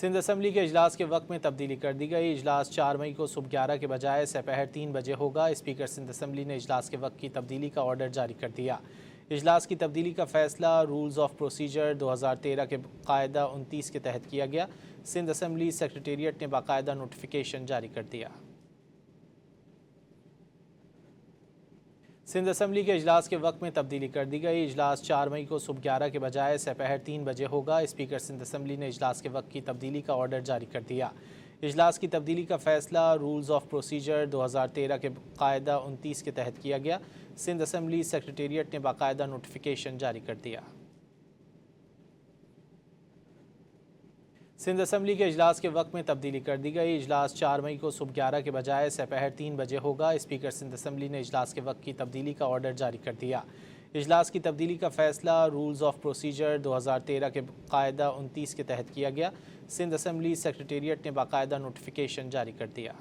Sindh assembly کے اجلاس کے وقت میں تبدیلی کر دی گئی۔ اجلاس 4 مئی کو صبح 11 کے بجائے سپہر 3 بجے ہوگا۔ اسپیکر سندھ اسمبلی نے اجلاس کے وقت کی تبدیلی کا آرڈر جاری کر دیا۔ اجلاس کی تبدیلی کا فیصلہ رولز آف پروسیجر 2013 کے قاعدہ 29 کے تحت کیا گیا۔ سندھ اسمبلی سیکریٹریٹ نے باقاعدہ نوٹیفیکیشن جاری کر دیا۔ سندھ اسمبلی کے اجلاس کے وقت میں تبدیلی کر دی گئی۔ اجلاس 4 مئی کو صبح 11 کے بجائے سپہر 3 بجے ہوگا۔ اسپیکر سندھ اسمبلی نے اجلاس کے وقت کی تبدیلی کا آرڈر جاری کر دیا۔ اجلاس کی تبدیلی کا فیصلہ رولز آف پروسیجر 2013 کے قاعدہ 29 کے تحت کیا گیا۔ سندھ اسمبلی سیکریٹریٹ نے باقاعدہ نوٹیفیکیشن جاری کر دیا۔ سندھ اسمبلی کے اجلاس کے وقت میں تبدیلی کر دی گئی۔ اجلاس 4 مئی کو صبح 11 کے بجائے سپہر 3 بجے ہوگا۔ اسپیکر سندھ اسمبلی نے اجلاس کے وقت کی تبدیلی کا آرڈر جاری کر دیا۔ اجلاس کی تبدیلی کا فیصلہ رولز آف پروسیجر 2013 کے قاعدہ 29 کے تحت کیا گیا۔ سندھ اسمبلی سیکریٹریٹ نے باقاعدہ نوٹیفیکیشن جاری کر دیا۔